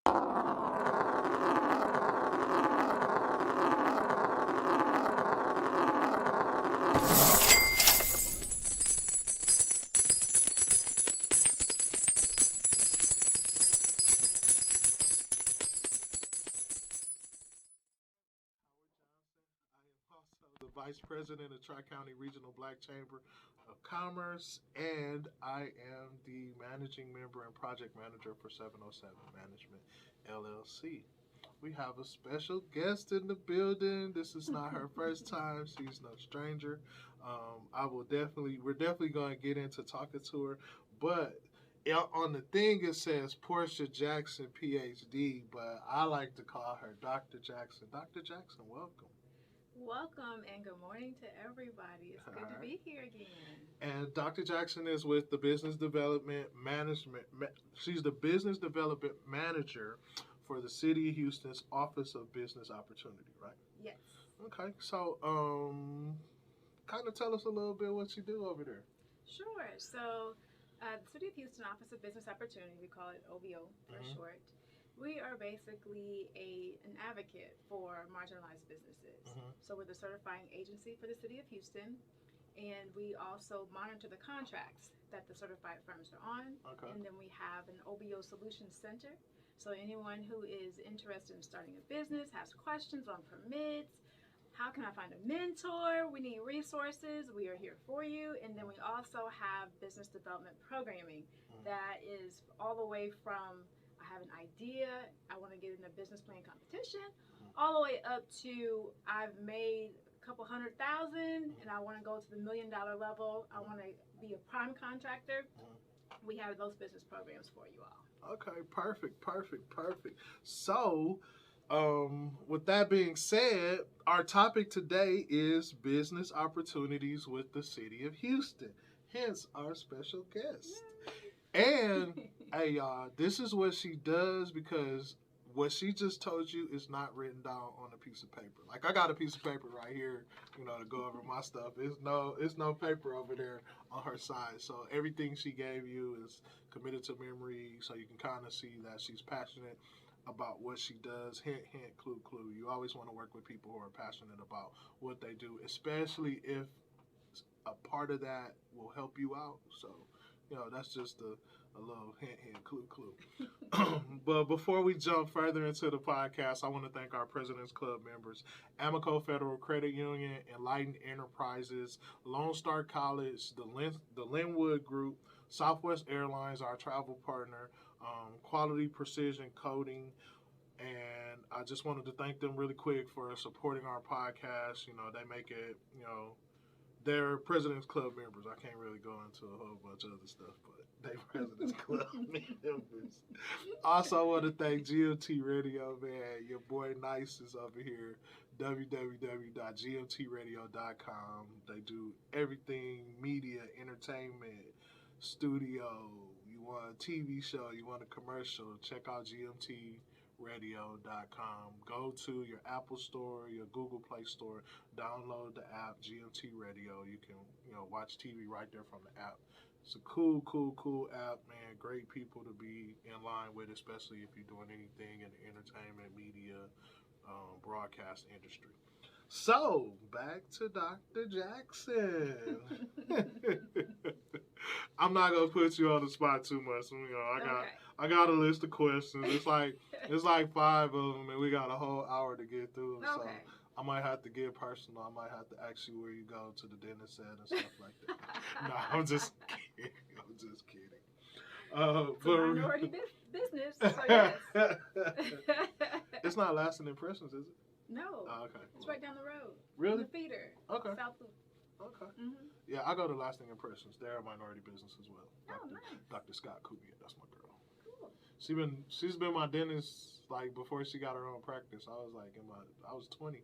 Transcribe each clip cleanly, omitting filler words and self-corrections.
The Vice President of Tri-County Regional Black Chamber of Commerce, and I am the Managing Member and Project Manager for 707 Management LLC. We have a special guest in the building. This is not her first time. She's no stranger. We're definitely going to get into talking to her, but on the thing it says Porscha Jackson, PhD, but I like to call her Dr. Jackson. Dr. Jackson, welcome. Welcome and good morning to everybody. It's good to be here again. And Dr. Jackson is with the Business Development Management. She's the Business Development Manager for the City of Houston's Office of Business Opportunity, right? Yes. Okay, so kind of tell us a little bit what you do over there. Sure. So the City of Houston Office of Business Opportunity, we call it OBO for short. We are basically an advocate for marginalized businesses. So we're the certifying agency for the City of Houston, and we also monitor the contracts that the certified firms are on. Okay. And then we have an OBO Solutions Center. So anyone who is interested in starting a business, has questions on permits, how can I find a mentor? We need resources. We are here for you. And then we also have business development programming that is all the way from I have an idea, I want to get in a business plan competition, all the way up to I've made a couple $100,000 and I want to go to the $1 million level. I want to be a prime contractor. We have those business programs for you all. Okay, perfect. So, with that being said, our topic today is business opportunities with the City of Houston, hence our special guest. And hey y'all, this is what she does because what she just told you is not written down on a piece of paper. Like I got a piece of paper right here, to go over my stuff. It's no paper over there on her side. So everything she gave you is committed to memory, so you can kind of see that she's passionate about what she does. Hint, hint, clue, clue. You always want to work with people who are passionate about what they do, especially if a part of that will help you out. So that's just a little hint, hint, clue, clue. But before we jump further into the podcast, I want to thank our President's Club members, Amico Federal Credit Union, Enlightened Enterprises, Lone Star College, the Linwood Group, Southwest Airlines, our travel partner, Quality Precision Coding, and I just wanted to thank them really quick for supporting our podcast. They make it, they're President's Club members. I can't really go into a whole bunch of other stuff, but they President's Club members. Also, I want to thank GMT Radio, man. Your boy Nice is over here, www.gmtradio.com. They do everything, media, entertainment, studio. You want a TV show, you want a commercial, check out gmtradio.com. Go to your Apple Store, your Google Play Store, download the app GMT Radio. You can watch TV right there from the app. It's a cool app, man. Great people to be in line with, especially if you're doing anything in the entertainment, media, broadcast industry. So, back to Dr. Jackson. I'm not gonna put you on the spot too much. I got a list of questions. It's like 5 of them, and we got a whole hour to get through them. Okay. So I might have to get personal. I might have to ask you where you go to the dentist at and stuff like that. No, I'm just kidding. It's a minority business, so yes. It's not Lasting Impressions, is it? No. Oh, okay. It's right down the road. Really? In the feeder. Okay. South Loop. Okay. Yeah, I go to Lasting Impressions. They're a minority business as well. Nice. Dr. Scott Kubian, that's my girl. Cool. She's been my dentist like before she got her own practice. I was like I was 20.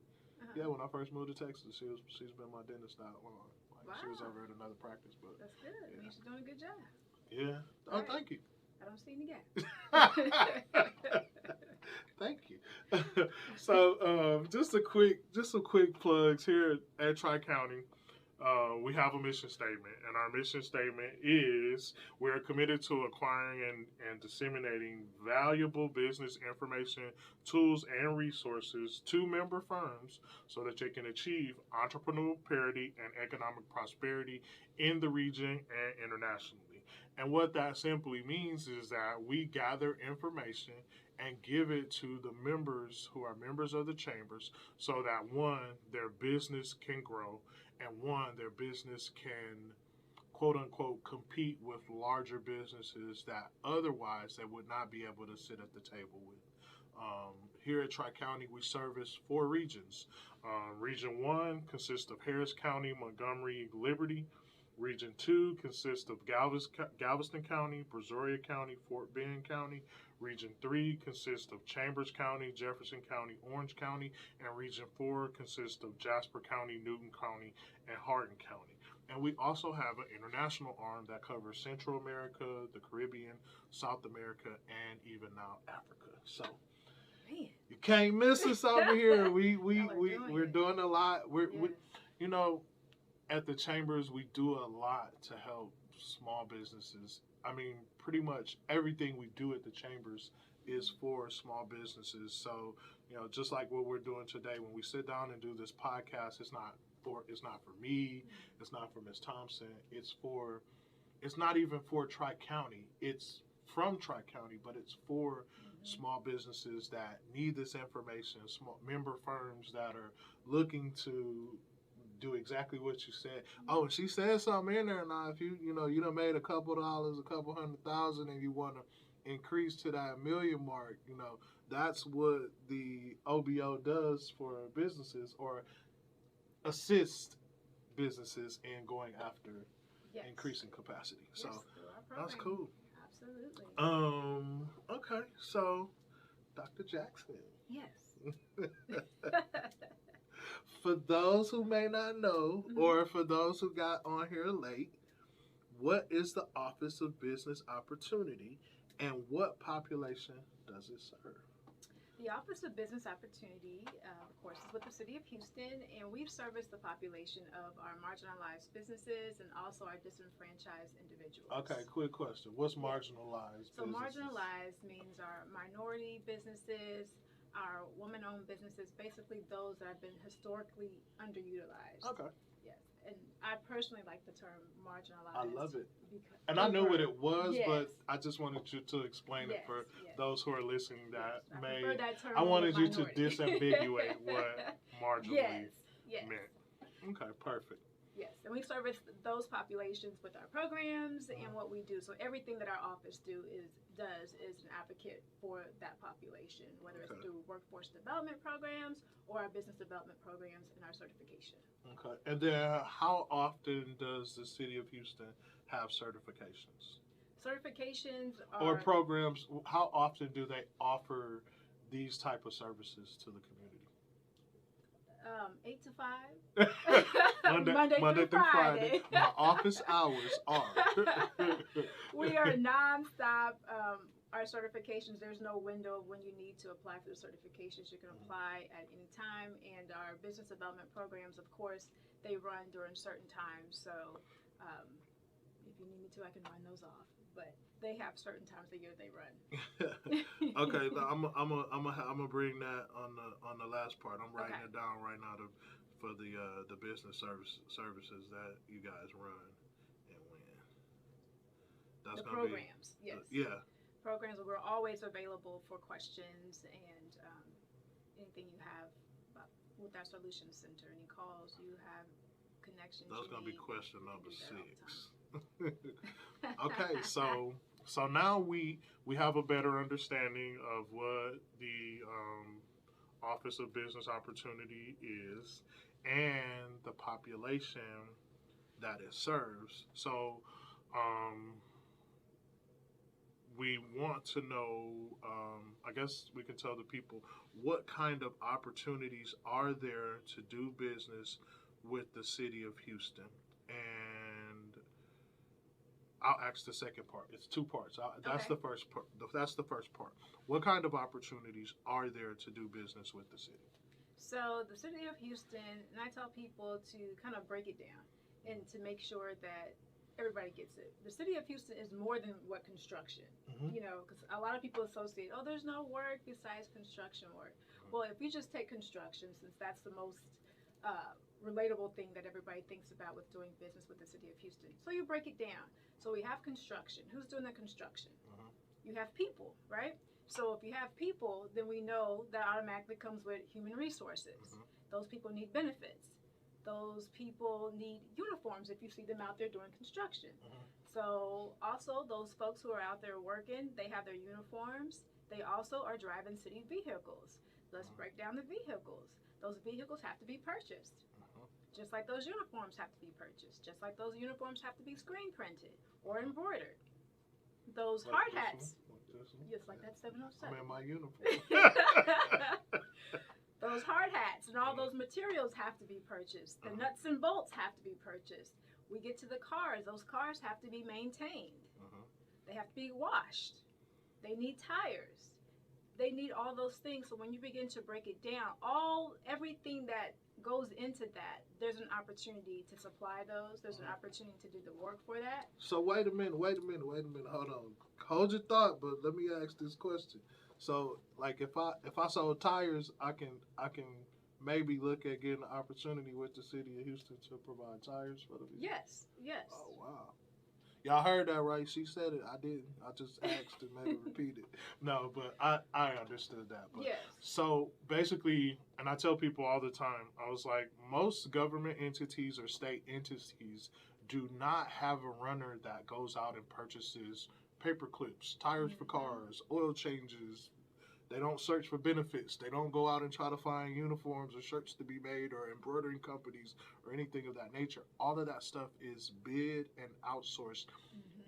Yeah, when I first moved to Texas, she's been my dentist that long. Wow. She was over at another practice, but that's good. Yeah. She's doing a good job. Yeah. Oh, thank you. I don't see any gaps. Thank you. So, just some quick plugs here at Tri-County. we have a mission statement, and our mission statement is we're committed to acquiring and disseminating valuable business information, tools, and resources to member firms so that they can achieve entrepreneurial parity and economic prosperity in the region and internationally. And what that simply means is that we gather information and give it to the members who are members of the chambers so that one, their business can grow, and one, their business can quote unquote compete with larger businesses that otherwise they would not be able to sit at the table with. Here at Tri-County, we service 4 regions. Region 1 consists of Harris County, Montgomery, Liberty. Region 2 consists of Galveston County, Brazoria County, Fort Bend County. Region 3 consists of Chambers County, Jefferson County, Orange County. And Region 4 consists of Jasper County, Newton County, and Hardin County. And we also have an international arm that covers Central America, the Caribbean, South America, and even now Africa. So Man. you can't miss us over here. We're doing a lot. We you know, at the chambers we do a lot to help small businesses. I mean, pretty much everything we do at the chambers is for small businesses. So, you know, just like what we're doing today, when we sit down and do this podcast, it's not for me, it's not for Ms. Thompson, it's not even for Tri-County. It's from Tri-County, but it's for small businesses that need this information, small member firms that are looking to do exactly what you said. Oh, she said something in there now. If you done made a couple dollars, a couple $100,000, and you want to increase to that $1 million mark, that's what the OBO does for businesses, or assist businesses in going after increasing capacity. So that's cool. Absolutely. Okay. So, Dr. Jackson. Yes. For those who may not know, or for those who got on here late, what is the Office of Business Opportunity, and what population does it serve? The Office of Business Opportunity, of course, is with the City of Houston, and we've serviced the population of our marginalized businesses and also our disenfranchised individuals. Okay, quick question. What's marginalized businesses? So marginalized means our minority businesses, our woman-owned businesses, basically those that have been historically underutilized. Okay. Yes, and I personally like the term marginalized. I love it. And I knew what it was, but I just wanted you to explain it for those who are listening that may. I wanted you to disambiguate what marginally meant. Okay, perfect. Yes, and we service those populations with our programs and what we do. So everything that our office does is an advocate for that population, whether it's through workforce development programs or our business development programs and our certification. Okay, and then how often does the City of Houston have certifications? Certifications or programs. How often do they offer these type of services to the community? 8 to 5. Monday through Friday. My office hours are. We are nonstop. Our certifications, there's no window of when you need to apply for the certifications. You can apply at any time. And our business development programs, of course, they run during certain times. So if you need me to, I can run those off. But they have certain times of year they run. Okay, I'm gonna bring that on the last part. I'm writing it down right now for the business services that you guys run and when. That's the gonna programs, be, yes. Programs where we're always available for questions and anything you have with our Solutions Center. Any calls you have, connections. That's gonna be question number 6. Okay, so now we have a better understanding of what the Office of Business Opportunity is and the population that it serves. So we want to know, I guess we can tell the people, what kind of opportunities are there to do business with the City of Houston? And I'll ask the second part. It's 2 parts. That's the first part. That's the first part. What kind of opportunities are there to do business with the city? So the City of Houston, and I tell people to kind of break it down. and to make sure that everybody gets it. The city of Houston is more than what construction, you know, because a lot of people associate, oh, there's no work besides construction work. Well, if you just take construction, since that's the most relatable thing that everybody thinks about with doing business with the city of Houston. So you break it down. So we have construction. Who's doing the construction? You have people, right? So if you have people, then we know that automatically comes with human resources. Those people need benefits. Those people need uniforms if you see them out there doing construction. So also those folks who are out there working, they have their uniforms. They also are driving city vehicles. Let's break down the vehicles. Those vehicles have to be purchased. Just like those uniforms have to be purchased. Just like those uniforms have to be screen printed or embroidered. Those hard hats. Just like that 707. I'm in my uniform. Those hard hats and all those materials have to be purchased. The nuts and bolts have to be purchased. We get to the cars. Those cars have to be maintained. They have to be washed. They need tires. They need all those things. So when you begin to break it down, everything that goes into that, there's an opportunity to supply those. There's an opportunity to do the work for that. So wait a minute. Hold on. Hold your thought, but let me ask this question. So, like, if I sold tires, I can maybe look at getting an opportunity with the city of Houston to provide tires for the people. Yes. Oh wow, y'all heard that right? She said it. I didn't. I just asked and maybe repeat it. No, but I understood that. But, yes. So basically, and I tell people all the time, I was like, most government entities or state entities do not have a runner that goes out and purchases paper clips, tires for cars, oil changes. They don't search for benefits. They don't go out and try to find uniforms or shirts to be made or embroidering companies or anything of that nature. All of that stuff is bid and outsourced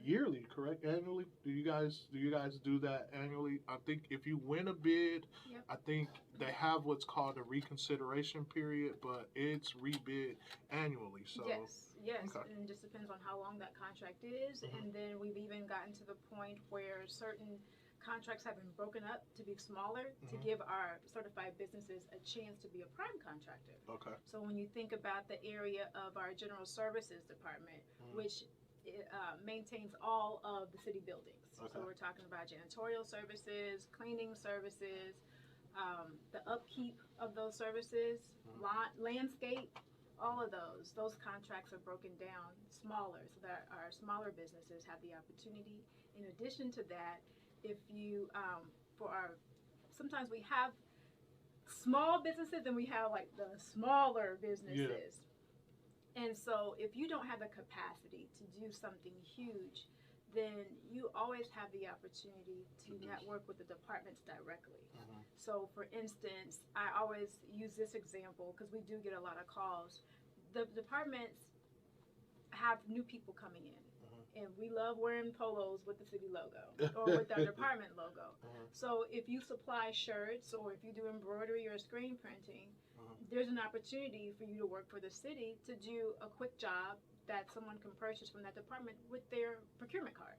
yearly, correct? Annually? Do you guys do that annually? I think if you win a bid, I think they have what's called a reconsideration period, but it's rebid annually. So Yes, okay. And it just depends on how long that contract is. And then we've even gotten to the point where certain contracts have been broken up to be smaller to give our certified businesses a chance to be a prime contractor. Okay. So when you think about the area of our general services department, which maintains all of the city buildings. So we're talking about janitorial services, cleaning services, the upkeep of those services, landscape. All of those contracts are broken down smaller so that our smaller businesses have the opportunity. In addition to that, if you, sometimes we have small businesses and we have like the smaller businesses. And so if you don't have the capacity to do something huge, then you always have the opportunity to network with the departments directly. So for instance, I always use this example because we do get a lot of calls. The departments have new people coming in. And we love wearing polos with the city logo or with our department logo. So if you supply shirts or if you do embroidery or screen printing, there's an opportunity for you to work for the city to do a quick job that someone can purchase from that department with their procurement card.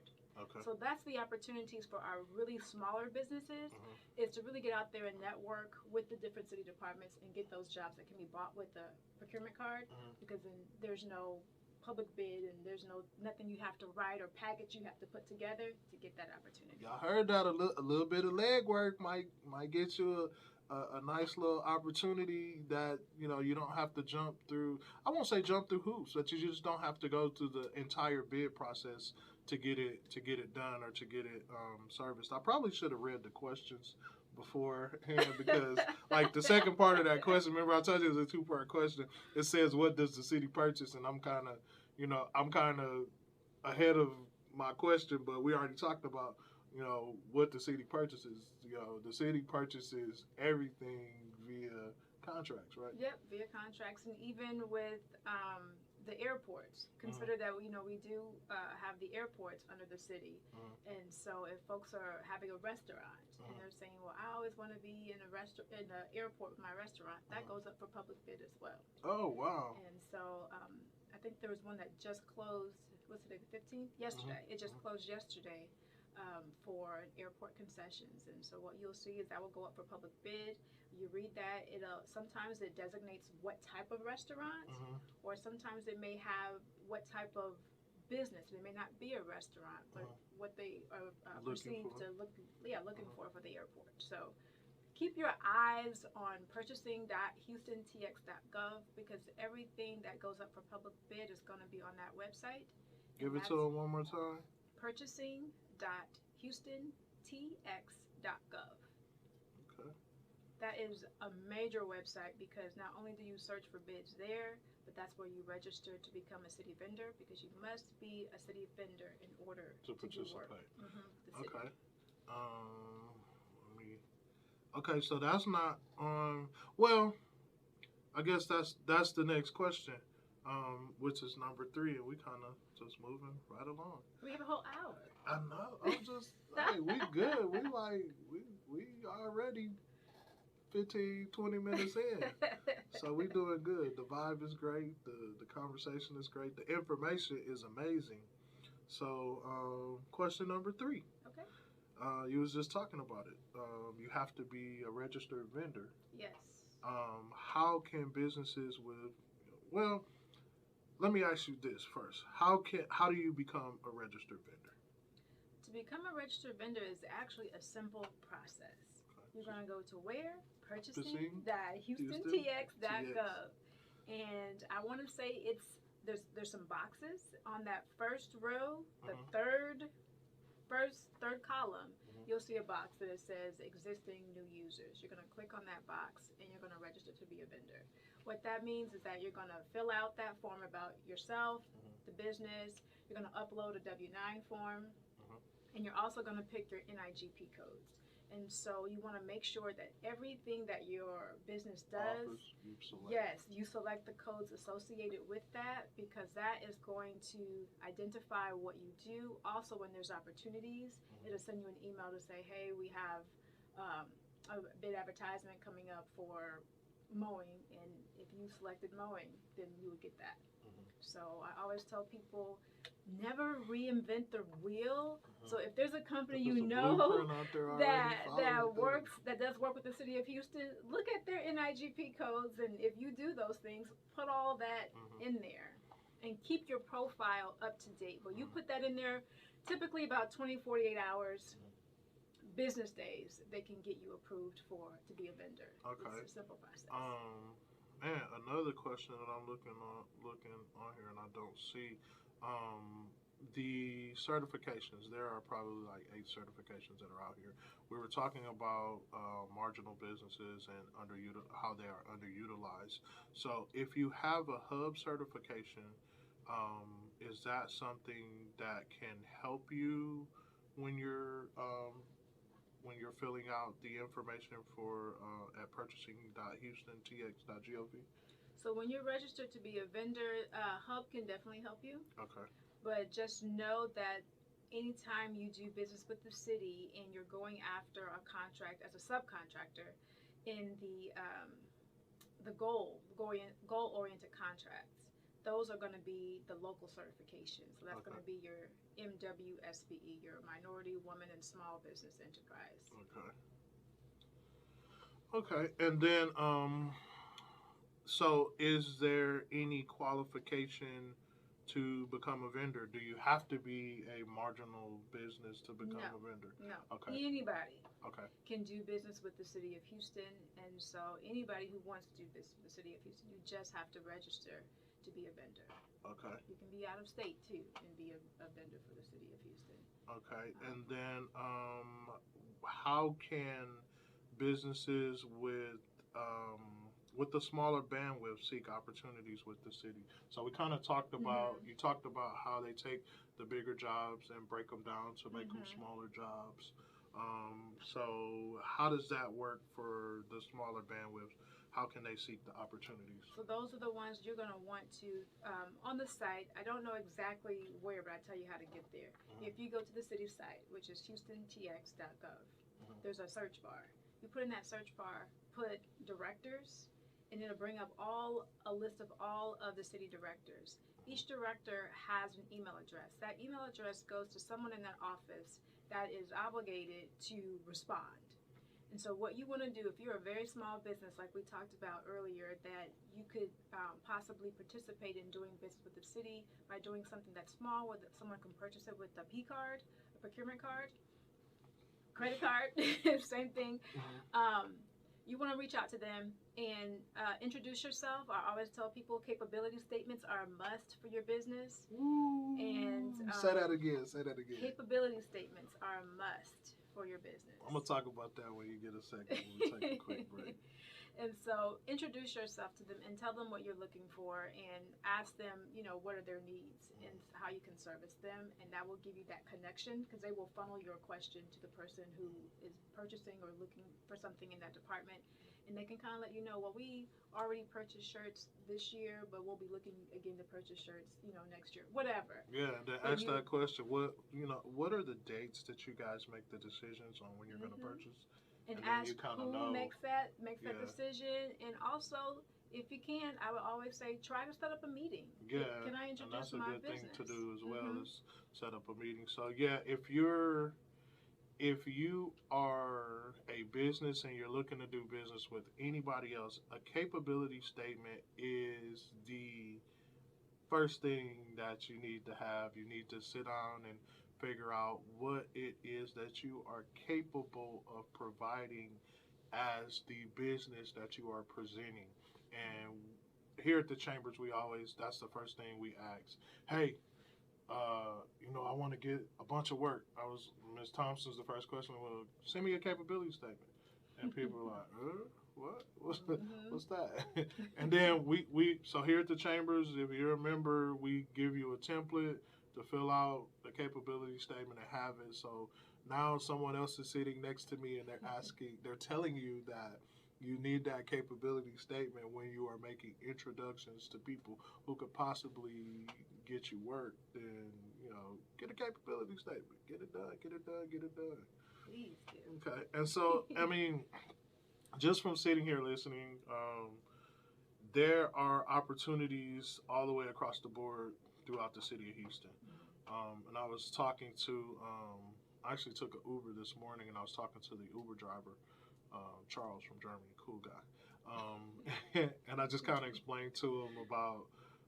So that's the opportunities for our really smaller businesses is to really get out there and network with the different city departments and get those jobs that can be bought with the procurement card because then there's no public bid and there's nothing you have to write or package you have to put together to get that opportunity. Y'all heard that a little bit of legwork might get you a nice little opportunity that you don't have to jump through. I won't say jump through hoops, but you just don't have to go through the entire bid process to get it done or to get it serviced. I probably should have read the questions beforehand because like the second part of that question, remember I told you it was a two-part question. It says what does the city purchase, and I'm kind of ahead of my question, but we already talked about what the city purchases. The city purchases everything via contracts, right? Yep, via contracts, and even with the airports. Consider that we do have the airports under the city, and so if folks are having a restaurant and they're saying, "Well, I always want to be in the airport with my restaurant," that goes up for public bid as well. Oh wow! And so I think there was one that just closed. Was today the 15th? Yesterday. It just closed yesterday. for airport concessions. And so what you'll see is that will go up for public bid. You read that, sometimes it designates what type of restaurant, or sometimes it may have what type of business. It may not be a restaurant, but what they are perceived to looking for the airport. So keep your eyes on purchasing.houstontx.gov, because everything that goes up for public bid is going to be on that website. Give it to them one more time. Purchasing.houstontx.gov. Okay. That is a major website, because not only do you search for bids there, but that's where you register to become a city vendor, because you must be a city vendor in order to participate. Do work. Okay. Okay, so that's not well, I guess that's the next question, which is number 3, and we kind of just moving right along. We have a whole hour. I know. I'm just hey, we good. We already 15, 20 minutes in. So we doing good. The vibe is great. The conversation is great. The information is amazing. So question number 3. Okay. You was just talking about it. You have to be a registered vendor. Yes. How can businesses well, let me ask you this first. How do you become a registered vendor? To become a registered vendor is actually a simple process. Okay. You're going to go to where? Purchasing.houstontx.gov. And I want to say there's some boxes on that first row, the third column. You'll see a box that it says existing new users. You're going to click on that box and you're going to register to be a vendor. What that means is that you're going to fill out that form about yourself, the business. You're going to upload a W-9 form, and you're also going to pick your NIGP codes. And so you want to make sure that everything that your business does, you select the codes associated with that, because that is going to identify what you do. Also, when there's opportunities, it'll send you an email to say, hey, we have a bid advertisement coming up for mowing, and if you selected mowing, then you would get that. So I always tell people, never reinvent the wheel. So if there's a company that does work with the city of Houston, look at their NIGP codes, and if you do those things, put all that in there and keep your profile up to date. But you put that in there, typically about 48 hours, business days, they can get you approved to be a vendor. Okay. It's a simple process. And another question that I'm looking on here and I don't see, the certifications. There are probably like 8 certifications that are out here. We were talking about marginal businesses and how they are underutilized. So if you have a hub certification, is that something that can help you when you're filling out the information for at purchasing.houstontx.gov? So when you're registered to be a vendor, Hub can definitely help you. Okay. But just know that anytime you do business with the city and you're going after a contract as a subcontractor in the goal-oriented contracts, those are going to be the local certifications. So that's going to be your MWSBE, your Minority, Woman, and Small Business Enterprise. Okay. And then, so is there any qualification to become a vendor? Do you have to be a marginal business to become a vendor? No. Okay. Anybody can do business with the city of Houston, and so anybody who wants to do business with the city of Houston, you just have to register to be a vendor. Okay. You can be out of state too and be a vendor for the city of Houston. Okay. And then how can businesses with the smaller bandwidth seek opportunities with the city? So we kind of talked about, you talked about how they take the bigger jobs and break them down to make them smaller jobs. So how does that work for the smaller bandwidth? How can they seek the opportunities? So those are the ones you're going to want to, on the site, I don't know exactly where, but I tell you how to get there. If you go to the city site, which is houstontx.gov, there's a search bar. You put in that search bar, put directors, and it'll bring up a list of all of the city directors. Each director has an email address. That email address goes to someone in that office that is obligated to respond. And so what you want to do, if you're a very small business, like we talked about earlier, that you could possibly participate in doing business with the city by doing something that's small, where someone can purchase it with a P card, a procurement card, credit card, same thing. You want to reach out to them and introduce yourself. I always tell people capability statements are a must for your business. Ooh, and say that again. Say that again. Capability statements are a must for your business. I'm gonna talk about that when you get a second. We'll take a quick break. And so introduce yourself to them and tell them what you're looking for and ask them, what are their needs and how you can service them. And that will give you that connection, because they will funnel your question to the person who is purchasing or looking for something in that department. And they can kind of let you know, well, we already purchased shirts this year, but we'll be looking again to purchase shirts, next year, whatever. Yeah, to ask that question, what are the dates that you guys make the decisions on when you're going to purchase? And ask who makes that decision. And also, if you can, I would always say, try to set up a meeting. Yeah, can I introduce and my that's a good business? thing to do as well, is set up a meeting. So yeah, if you are a business and you're looking to do business with anybody else, a capability statement is the first thing that you need to have. You need to sit down and figure out what it is that you are capable of providing as the business that you are presenting. And here at the Chambers, that's the first thing we ask. Hey, I want to get a bunch of work. Ms. Thompson's the first question. Well, send me a capability statement. And people are like, what? What's that? And then so here at the Chambers, if you're a member, we give you a template to fill out the capability statement and have it. So now someone else is sitting next to me and they're telling you that you need that capability statement when you are making introductions to people who could possibly get you work. Then, get a capability statement. Get it done. Please do. Okay. And so, just from sitting here listening, there are opportunities all the way across the board throughout the city of Houston. And I was talking to, I actually took an Uber this morning, and I was talking to the Uber driver, Charles from Germany, cool guy. And I just kind of explained to him about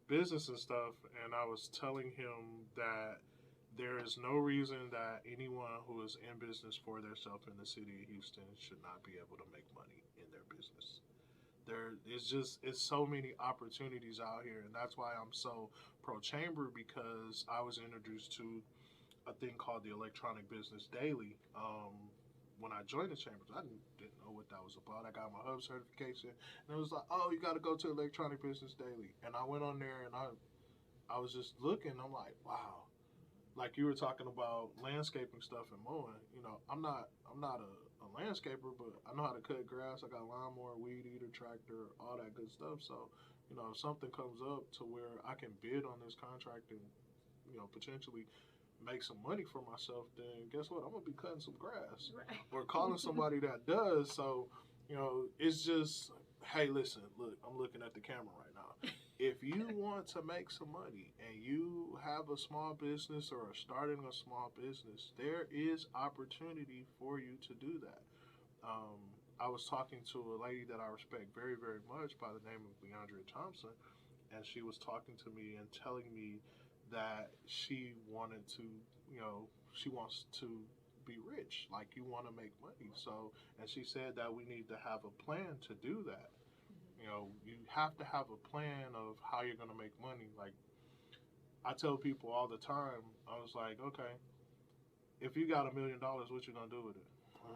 business and stuff, and I was telling him that there is no reason that anyone who is in business for themselves in the city of Houston should not be able to make money in their business. It's so many opportunities out here, and that's why I'm so pro-chamber, because I was introduced to a thing called the Electronic Business Daily. When I joined the Chambers, I didn't know what that was about. I got my hub certification, and it was like, oh, you got to go to Electronic Business Daily. And I went on there, and I was just looking. I'm like, wow. Like you were talking about landscaping stuff and mowing. I'm not a landscaper, but I know how to cut grass. I got lawnmower, weed eater, tractor, all that good stuff. So, if something comes up to where I can bid on this contract and, potentially make some money for myself, then guess what? I'm going to be cutting some grass or calling somebody that does. So, it's just, hey, listen, look, I'm looking at the camera right now. If you want to make some money and you have a small business or are starting a small business, there is opportunity for you to do that. I was talking to a lady that I respect very, very much by the name of Leandria Thompson, and she was talking to me and telling me that she wanted to, she wants to be rich, like you want to make money. So, and she said that we need to have a plan to do that. You have to have a plan of how you're going to make money. Like I tell people all the time, I was like, okay, if you got $1 million, what you going to do with it?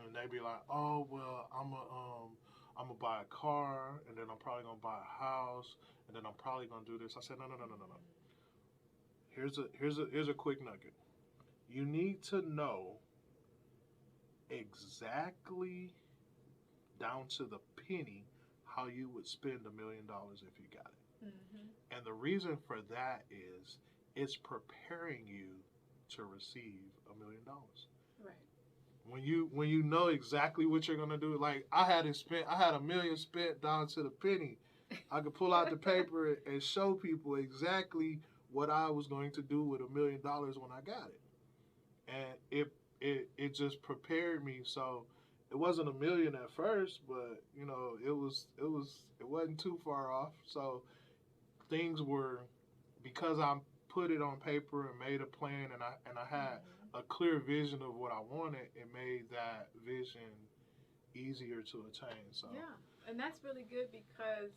And they be like, oh, well, I'm gonna buy a car, and then I'm probably gonna buy a house, and then I'm probably gonna do this. I said, no. Here's a quick nugget. You need to know exactly down to the penny how you would spend $1 million if you got it. Mm-hmm. And the reason for that is it's preparing you to receive $1 million. Right. When you know exactly what you're gonna do, like I had $1 million spent down to the penny. I could pull out the paper and show people exactly what I was going to do with $1 million when I got it. And it just prepared me. So it wasn't a million at first, but you know, it wasn't too far off. So things were, because I put it on paper and made a plan, and I had a clear vision of what I wanted. It made that vision easier to attain. So yeah, and that's really good because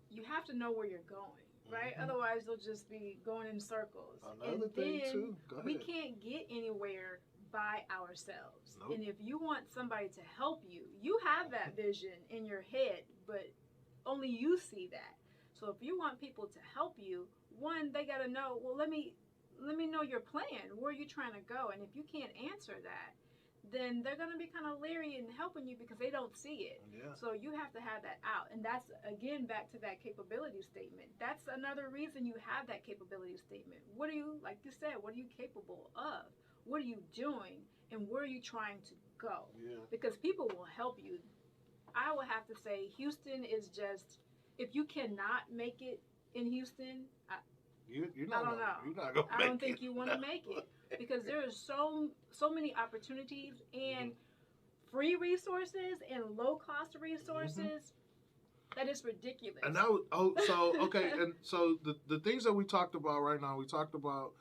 you have to know where you're going, right? Otherwise, you'll just be going in circles. Another thing too. Go ahead. We can't get anywhere by ourselves. Nope. And if you want somebody to help you, you have that vision in your head, but only you see that. So if you want people to help you, one, they got to know, well, let me know your plan. Where are you trying to go? And if you can't answer that, then they're going to be kind of leery in helping you because they don't see it. Yeah. So you have to have that out. And that's, again, back to that capability statement. That's another reason you have that capability statement. What are you, like you said, what are you capable of? What are you doing? And where are you trying to go? Yeah. Because people will help you. I would have to say Houston is just, if you cannot make it in Houston, you're I not don't know. You're not gonna I make don't think it. you want to make it because there are so many opportunities and free resources and low cost resources that is ridiculous. And that was, okay, and so the things that we talked about right now, we talked about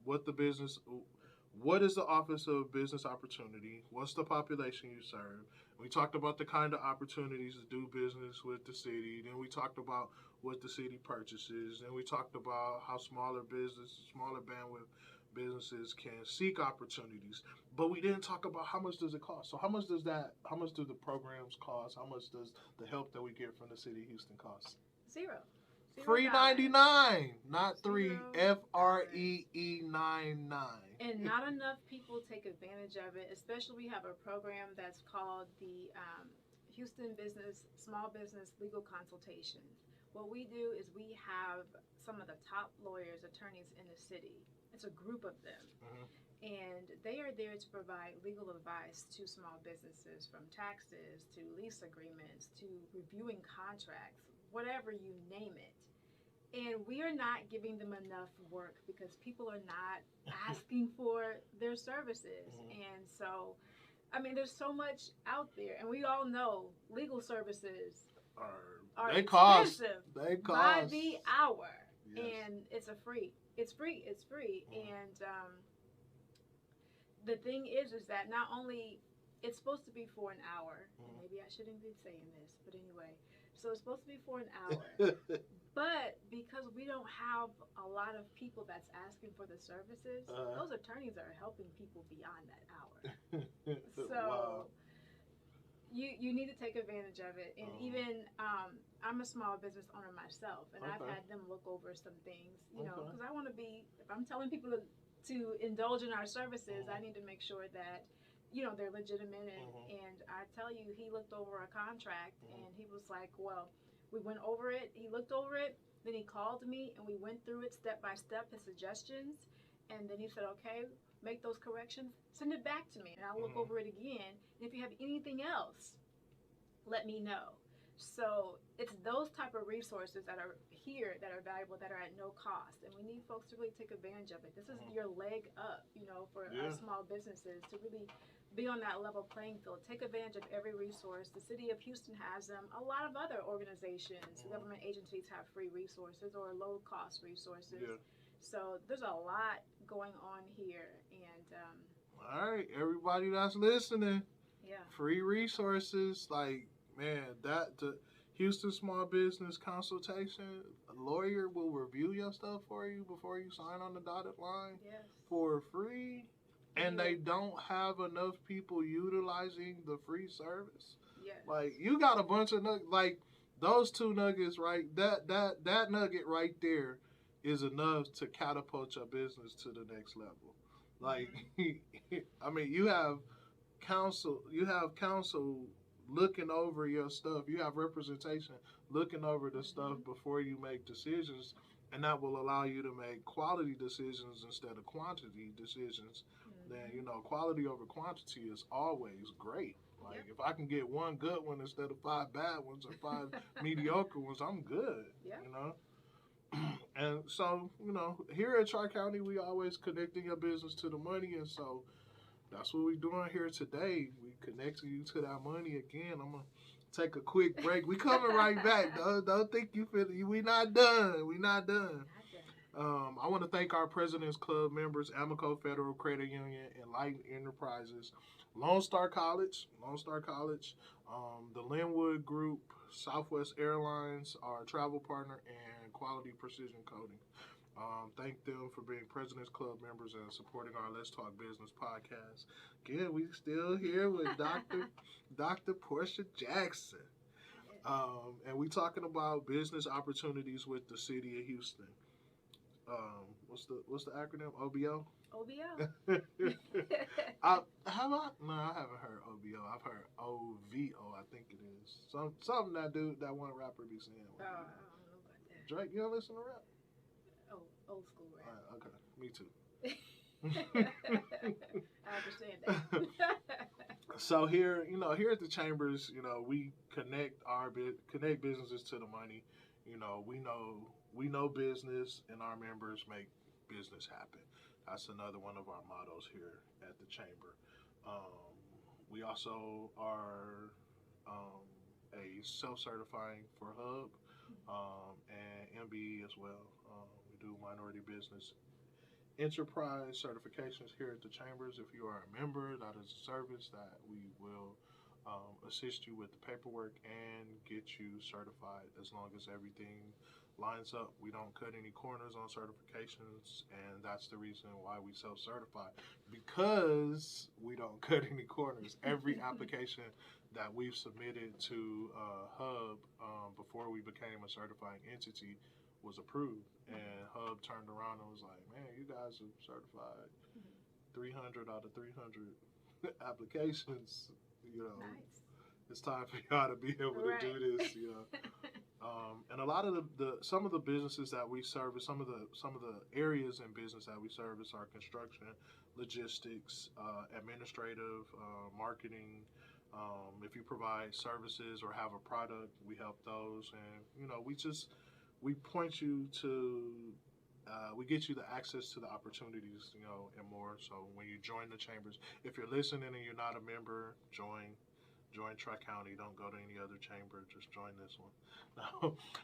what is the Office of Business Opportunity? What's the population you serve? We talked about the kind of opportunities to do business with the city. Then we talked about what the city purchases. Then we talked about how smaller bandwidth businesses can seek opportunities. But we didn't talk about how much does it cost. So how much do the programs cost? How much does the help that we get from the city of Houston cost? Zero. Free $99, not $3. FREE 99. And not enough people take advantage of it. Especially, we have a program that's called the Houston Small Business Legal Consultation. What we do is we have some of the top lawyers, attorneys in the city. It's a group of them. And they are there to provide legal advice to small businesses, from taxes to lease agreements to reviewing contracts, whatever you name it. And we are not giving them enough work because people are not asking for their services. And so, I mean, there's so much out there. And we all know legal services are expensive by the hour. Yes. And it's free. It's free. And the thing is that not only it's supposed to be for an hour. And maybe I shouldn't be saying this, but anyway. So it's supposed to be for an hour. But because we don't have a lot of people that's asking for the services, those attorneys are helping people beyond that hour. So wow. you need to take advantage of it. And even I'm a small business owner myself, and I've had them look over some things, you know, because I want to be, if I'm telling people to indulge in our services, I need to make sure that, you know, they're legitimate. And I tell you, he looked over a contract and he was like, well, we went over it. He looked over it. Then he called me and we went through it step by step, his suggestions. And then he said, okay, make those corrections, send it back to me. And I'll look over it again. And if you have anything else, let me know. So it's those type of resources that are here that are valuable, that are at no cost. And we need folks to really take advantage of it. This is your leg up, you know, for our small businesses to really be on that level playing field. Take advantage of every resource. The city of Houston has them. A lot of other organizations, government agencies have free resources or low-cost resources. So there's a lot going on here. And all right, everybody that's listening, free resources. Like, man, the Houston Small Business Consultation, a lawyer will review your stuff for you before you sign on the dotted line for free. And they don't have enough people utilizing the free service. Like, you got a bunch of nuggets, like those two nuggets, right? That nugget right there is enough to catapult your business to the next level. Like, I mean, you have counsel looking over your stuff. You have representation looking over the stuff before you make decisions. And that will allow you to make quality decisions instead of quantity decisions. Then, you know, quality over quantity is always great. Like, if I can get one good one instead of 5 bad ones or 5 mediocre ones, I'm good. You know? And so, here at Tri-County, we always connecting your business to the money. And so that's what we're doing here today. We connecting you to that money again. I'm going to take a quick break. We coming right back. Don't think we not done. We not done. I want to thank our President's Club members, Amico Federal Credit Union, Enlightened Enterprises, Lone Star College, the Linwood Group, Southwest Airlines, our travel partner, and Quality Precision Coding. Thank them for being President's Club members and supporting our Let's Talk Business podcast. Again, we still here with Dr. Porscha Jackson. And we talking about business opportunities with the city of Houston. What's the acronym? OBO? OBO. I haven't heard OBO. I've heard OVO. I think it is something that one rapper be saying. Oh, I don't know about that. Drake, you don't listen to rap? Oh, old school rap. Okay, me too. I understand that. So here at the Chambers, we connect businesses to the money. We know business, and our members make business happen. That's another one of our mottos here at the Chamber. We also are a self-certifying for Hub and MBE as well. We do minority business enterprise certifications here at the Chambers. If you are a member, that is a service that we will assist you with the paperwork and get you certified as long as everything lines up. We don't cut any corners on certifications, and that's the reason why we self-certify, because we don't cut any corners. Every application that we've submitted to Hub before we became a certifying entity was approved, and Hub turned around and was like, man, you guys have certified 300 out of 300 applications. Nice. It's time for y'all to be able to do this. And a lot of some of the businesses that we service, some of the areas in business that we service are construction, logistics, administrative, marketing. If you provide services or have a product, we help those, and we point you to, we get you the access to the opportunities, and more. So when you join the Chambers, if you're listening and you're not a member, join Tri-County. Don't go to any other chamber. Just join this one.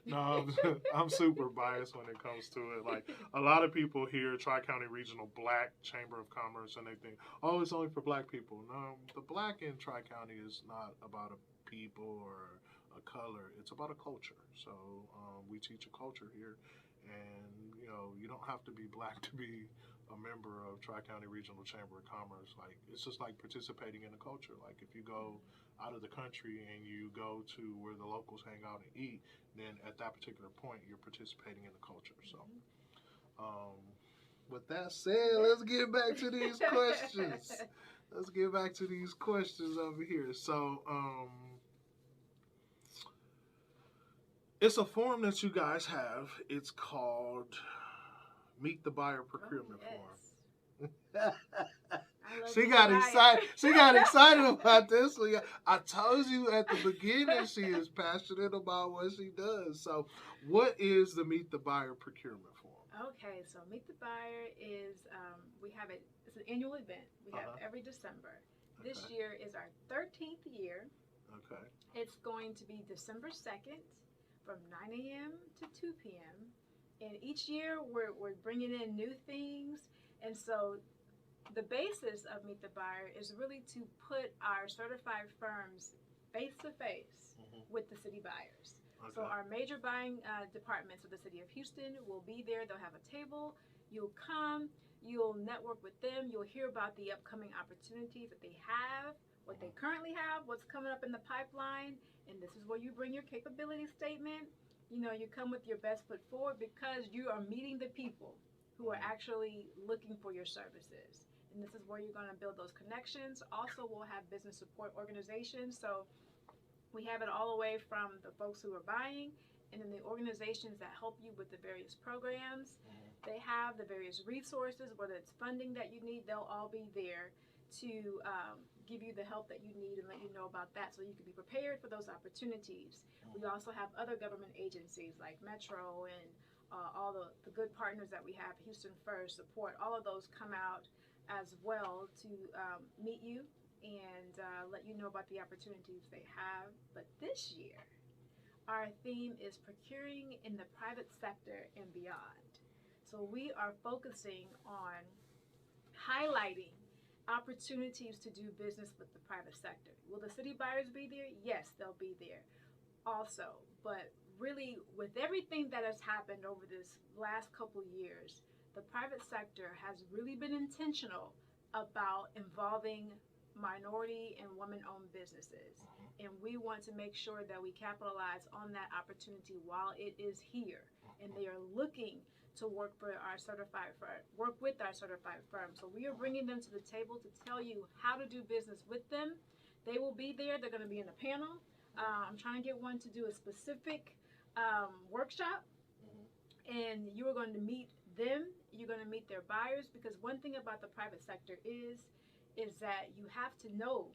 No, I'm super biased when it comes to it. Like, a lot of people hear Tri-County Regional Black Chamber of Commerce and they think, oh, it's only for black people. No, the black in Tri-County is not about a people or a color. It's about a culture. So we teach a culture here, and you don't have to be black to be a member of Tri-County Regional Chamber of Commerce. Like, it's just like participating in the culture. Like, if you go out of the country and you go to where the locals hang out and eat, then at that particular point you're participating in the culture. So with that said, let's get back to these questions. Over here. So it's a form that you guys have. It's called Meet the Buyer Procurement Form. She got excited. She got excited about this. I told you at the beginning she is passionate about what she does. So, what is the Meet the Buyer Procurement Form? Okay, so Meet the Buyer is it's an annual event we have every December. Okay. This year is our 13th year. Okay. It's going to be December 2nd from 9 a.m. to 2 p.m. And each year we're bringing in new things, and so the basis of Meet the Buyer is really to put our certified firms face to face with the city buyers. Okay. So our major buying departments of the city of Houston will be there. They'll have a table. You'll come. You'll network with them. You'll hear about the upcoming opportunities that they have, what they currently have, what's coming up in the pipeline, and this is where you bring your capability statement. You come with your best foot forward because you are meeting the people who are actually looking for your services. And this is where you're going to build those connections. Also, we'll have business support organizations. So we have it all the way from the folks who are buying, and then the organizations that help you with the various programs. They have the various resources, whether it's funding that you need, they'll all be there to give you the help that you need and let you know about that so you can be prepared for those opportunities. We also have other government agencies like Metro and all the good partners that we have, Houston First, Support, all of those come out as well to meet you and let you know about the opportunities they have. But this year, our theme is procuring in the private sector and beyond. So we are focusing on highlighting opportunities to do business with the private sector. Will the city buyers be there? Yes, they'll be there also. But really, with everything that has happened over this last couple years, the private sector has really been intentional about involving minority and women-owned businesses. And we want to make sure that we capitalize on that opportunity while it is here. And they are looking to work with our certified firm. So we are bringing them to the table to tell you how to do business with them. They will be there. They're going to be in a panel. I'm trying to get one to do a specific workshop. And you are going to meet them. You're going to meet their buyers, because one thing about the private sector is that you have to know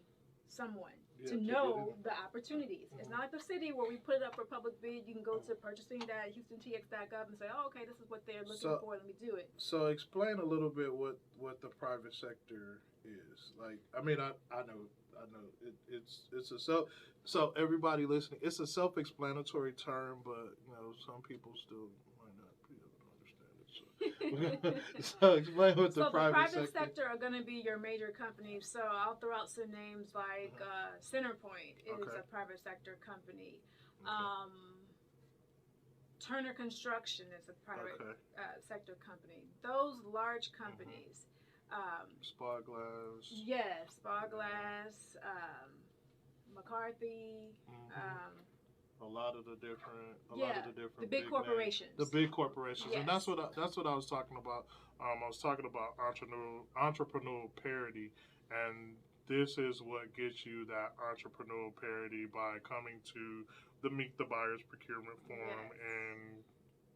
someone to know the opportunities. It's not like the city where we put it up for public bid. You can go to purchasing.houstontx.gov and say, oh, okay, this is what they're looking for. Let me do it. So explain a little bit what the private sector is. Like, I mean, I know it's a so everybody listening, it's a self-explanatory term, but some people still might not be able to understand it. So explain what the private sector are going to be your major companies. So I'll throw out some names like Centerpoint is a private sector company. Turner Construction is a private sector company. Those large companies. Spa Glass. Yes, Spa Glass, McCarthy. A lot of the different the big corporations. The big corporations, yes. And that's what I was talking about. I was talking about entrepreneurial parity, and this is what gets you that entrepreneurial parity by coming to the Meet the Buyers Procurement Forum and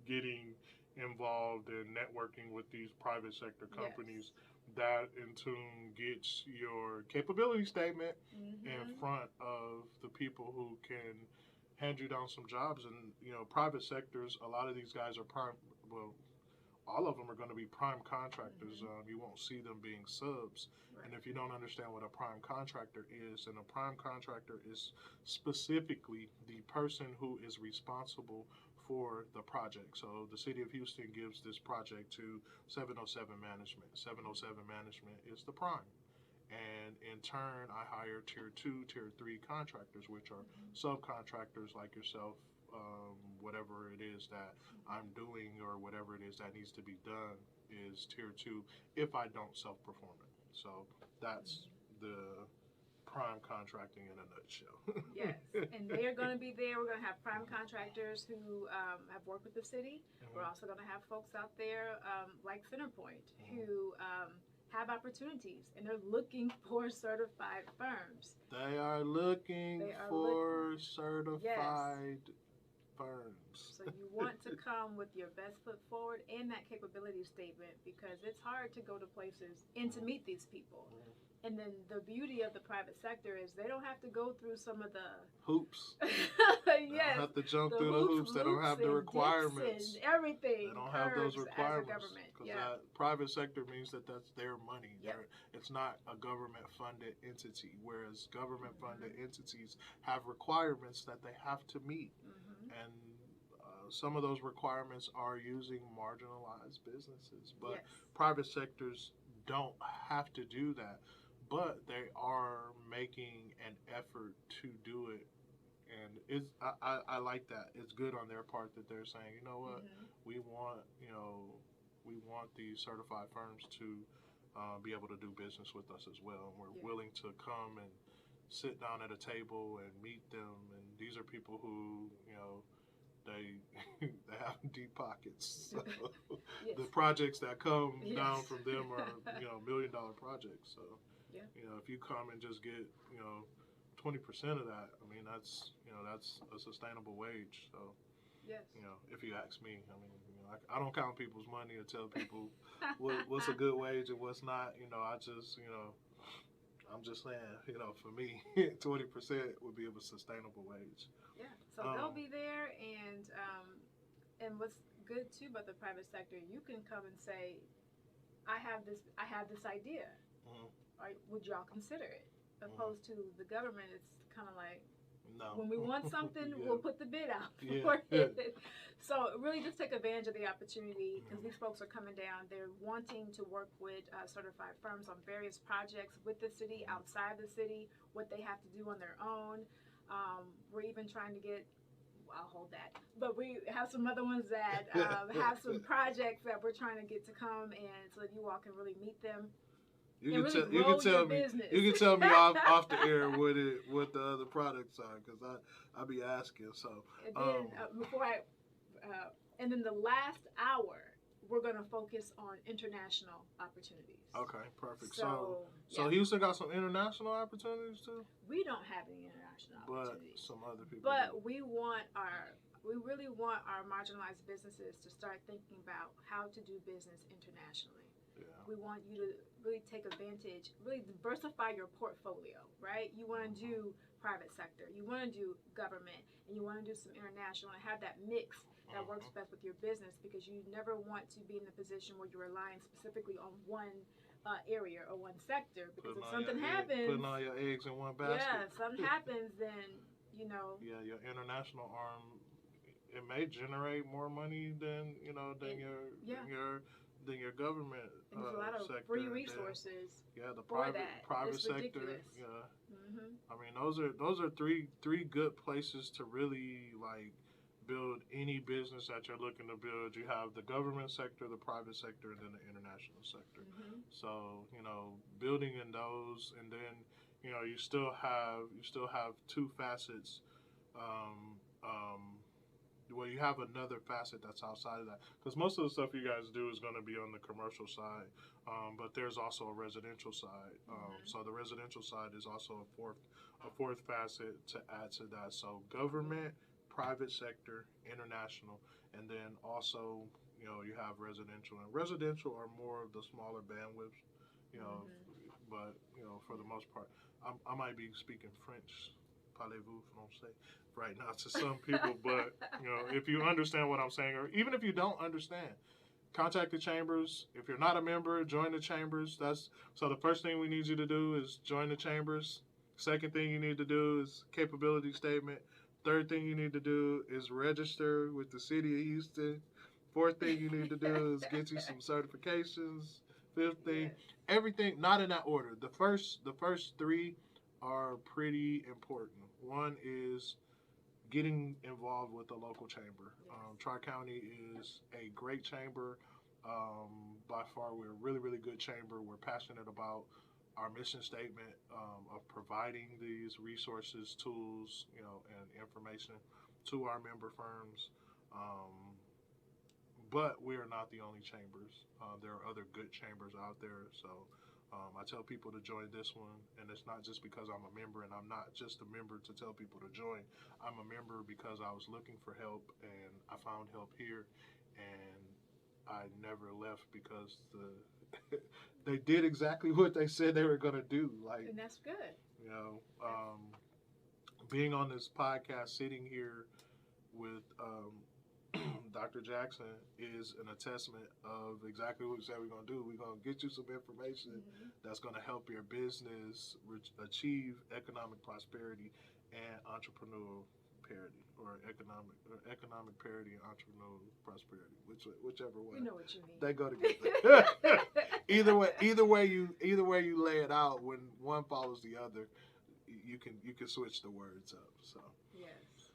getting involved in networking with these private sector companies. That in tune gets your capability statement in front of the people who can hand you down some jobs. And private sectors, a lot of these guys are all of them are going to be prime contractors. You won't see them being subs. And if you don't understand what a prime contractor is, and a prime contractor is specifically the person who is responsible for the project. So the city of Houston gives this project to 707 Management. 707 Management is the prime. And in turn, I hire tier 2, tier 3 contractors, which are subcontractors like yourself, whatever it is that I'm doing or whatever it is that needs to be done is tier 2 if I don't self-perform it. So that's the prime contracting in a nutshell. Yes, and they're going to be there. We're going to have prime contractors who have worked with the city. We're also going to have folks out there like Centerpoint who have opportunities, and they're looking for certified firms. They are looking for certified firms. So you want to come with your best foot forward and that capability statement, because it's hard to go to places and to meet these people. And then the beauty of the private sector is they don't have to go through some of the hoops. They don't have to jump through the hoops. They don't have the requirements. Everything. They don't have those requirements. Because that private sector means that that's their money. It's not a government-funded entity, whereas government-funded entities have requirements that they have to meet. And some of those requirements are using marginalized businesses. But private sectors don't have to do that. But they are making an effort to do it, and I like that. It's good on their part that they're saying, you know what, we want these certified firms to be able to do business with us as well, and we're willing to come and sit down at a table and meet them. And these are people who they have deep pockets. So the projects that come down from them are $1 million projects. So. If you come and just get 20% of that, I mean that's a sustainable wage. So if you ask me, I mean I don't count people's money or tell people what's a good wage and what's not. I'm just saying, for me, 20% would be a sustainable wage. So they'll be there, and what's good too about the private sector, you can come and say, I have this idea. Or would y'all consider it? Opposed to the government, it's kind of like, no. When we want something, Yeah. we'll put the bid out Yeah. for it. So really just take advantage of the opportunity, because these folks are coming down. They're wanting to work with certified firms on various projects with the city, outside the city, what they have to do on their own. We're even trying to get, I'll hold that, but we have some other ones that have some projects that we're trying to get to come, and so that you all can really meet them. You can tell me off the air what the other products are, because I be asking. So and then and then the last hour, we're gonna focus on international opportunities. Okay, perfect. So Houston got some international opportunities too. We don't have any international opportunities, but some other people. But do. we really want our marginalized businesses to start thinking about how to do business internationally. Yeah. We want you to really take advantage, really diversify your portfolio, right? You want to do private sector, you want to do government, and you want to do some international, and have that mix that works best with your business, because you never want to be in a position where you're relying specifically on one area or one sector, because if something happens, putting all your eggs in one basket. Yeah, if something happens, then Yeah, your international arm, it may generate more money than your government and there's a lot of sector. Free resources. The private it's sector. Ridiculous. Yeah. I mean, those are three good places to really build any business that you're looking to build. You have the government sector, the private sector, and then the international sector. So building in those, and then you still have two facets. Well, you have another facet that's outside of that, because most of the stuff you guys do is going to be on the commercial side, but there's also a residential side. So the residential side is also a fourth facet to add to that. So government, private sector, international, and then also you have residential. And residential are more of the smaller bandwidths, but for the most part, I might be speaking French. Parlez-vous français right now to some people, but if you understand what I'm saying, or even if you don't understand, contact the chambers. If you're not a member, join the chambers. So the first thing we need you to do is join the chambers. Second thing you need to do is capability statement. Third thing you need to do is register with the city of Houston. Fourth thing you need to do is get you some certifications. Fifth thing, everything, not in that order. The first three are pretty important. One is getting involved with the local chamber. Tri-County is a great chamber. By far, we're a really, really good chamber. We're passionate about our mission statement of providing these resources, tools, and information to our member firms. But we are not the only chambers. There are other good chambers out there. So I tell people to join this one, and it's not just because I'm a member, and I'm not just a member to tell people to join. I'm a member because I was looking for help, and I found help here, and I never left because they did exactly what they said they were going to do. And that's good. Being on this podcast, sitting here with Dr. Jackson is an attestament of exactly what we said we're going to do. We're going to get you some information that's going to help your business achieve economic prosperity and entrepreneurial parity, or economic parity and entrepreneurial prosperity, whichever way. We know what you mean. They go together. either way you lay it out, when one follows the other, you can switch the words up. So yes.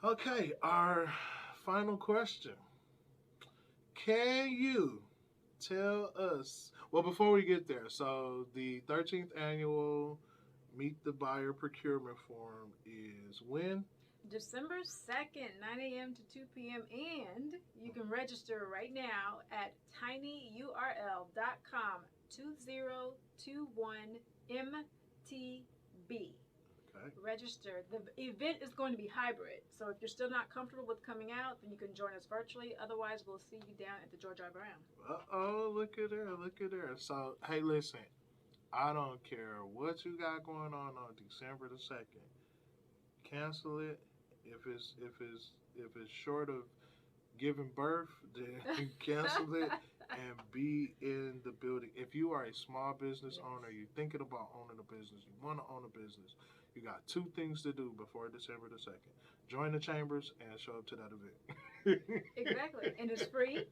Okay, our final question. Can you tell us, well, before we get there, so the 13th annual Meet the Buyer Procurement Forum is when? December 2nd, 9 a.m. to 2 p.m. And you can register right now at tinyurl.com 2021MTB. Okay. Register. The event is going to be hybrid, so if you're still not comfortable with coming out, then you can join us virtually. Otherwise, we'll see you down at the George R. Brown. Look at there. So, hey, listen, I don't care what you got going on December the 2nd. Cancel it if it's short of giving birth, then cancel it and be in the building. If you are a small business owner, you're thinking about owning a business, you want to own a business, you got two things to do before December the 2nd. Join the chambers and show up to that event. Exactly. And it's free.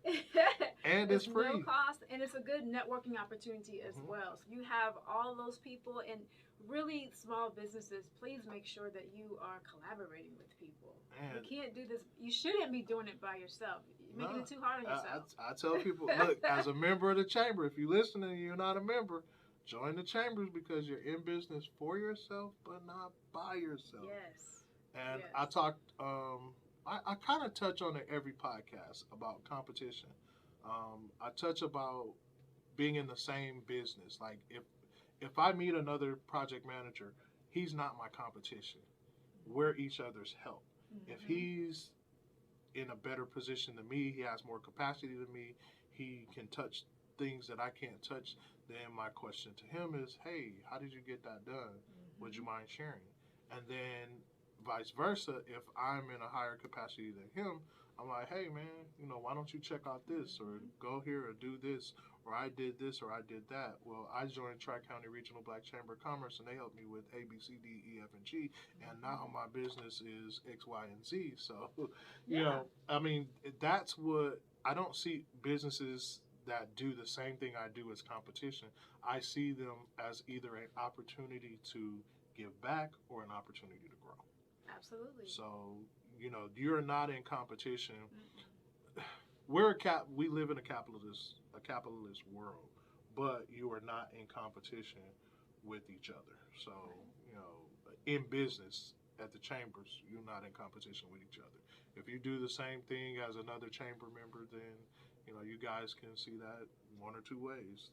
And it's free. No cost. And it's a good networking opportunity as well. So you have all those people and really small businesses, please make sure that you are collaborating with people. You can't do this. You shouldn't be doing it by yourself. You're making it too hard on yourself. I tell people, look, as a member of the chamber, if you're listening and you're not a member, join the chambers because you're in business for yourself, but not by yourself. Yes. And I talked, I kind of touch on it every podcast about competition. I touch about being in the same business. Like if I meet another project manager, he's not my competition. We're each other's help. If he's in a better position than me, he has more capacity than me, he can touch things that I can't touch, then my question to him is, hey, how did you get that done? Would you mind sharing? And then vice versa, if I'm in a higher capacity than him, I'm like, hey man, why don't you check out this or go here or do this, or I did this or I did that. Well, I joined Tri-County Regional Black Chamber of Commerce and they helped me with A, B, C, D, E, F, and G, and now my business is X, Y, and Z. So, I mean, that's what, I don't see businesses that do the same thing I do as competition. I see them as either an opportunity to give back or an opportunity to grow. Absolutely. So, you're not in competition. We live in a capitalist world, but you are not in competition with each other. So, in business at the chambers, you're not in competition with each other. If you do the same thing as another chamber member, then you guys can see that one or two ways: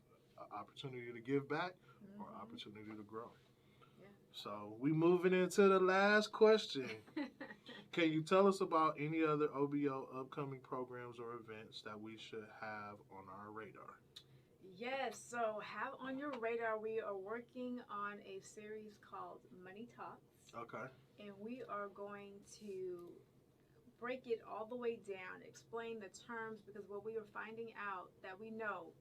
opportunity to give back or opportunity to grow. So we moving into the last question. Can you tell us about any other OBO upcoming programs or events that we should have on our radar? Yes, so have on your radar, we are working on a series called Money Talks. Okay. And we are going to break it all the way down, explain the terms, because what we are finding out that we know,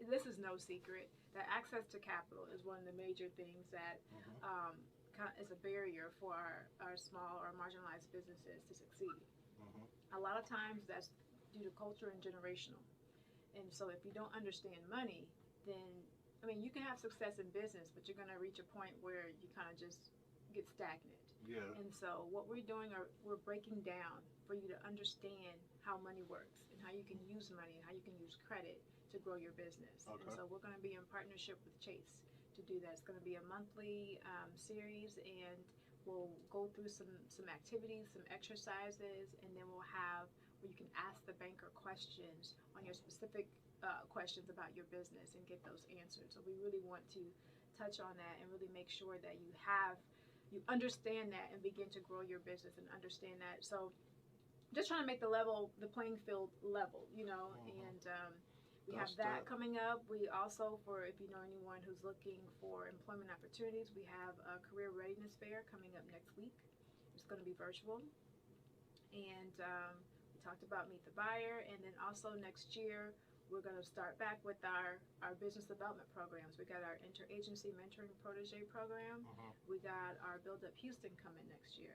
this is no secret, that access to capital is one of the major things that is a barrier for our small or marginalized businesses to succeed. A lot of times that's due to culture and generational. And so if you don't understand money, then, I mean, you can have success in business, but you're going to reach a point where you kind of just get stagnant. Yeah. And so what we're doing, we're breaking down for you to understand how money works and how you can use money and how you can use credit to grow your business. Okay. And so we're going to be in partnership with Chase to do that. It's going to be a monthly series, and we'll go through some activities, some exercises, and then we'll have where you can ask the banker questions on your specific questions about your business and get those answered. So we really want to touch on that and really make sure that you understand that and begin to grow your business and understand that. So just trying to make the playing field level, and we have that coming up. We also, if you know anyone who's looking for employment opportunities, we have a career readiness fair coming up next week. It's going to be virtual. And we talked about Meet the Buyer. And then also next year, we're going to start back with our business development programs. We got our interagency mentoring protege program. We got our Build Up Houston coming next year.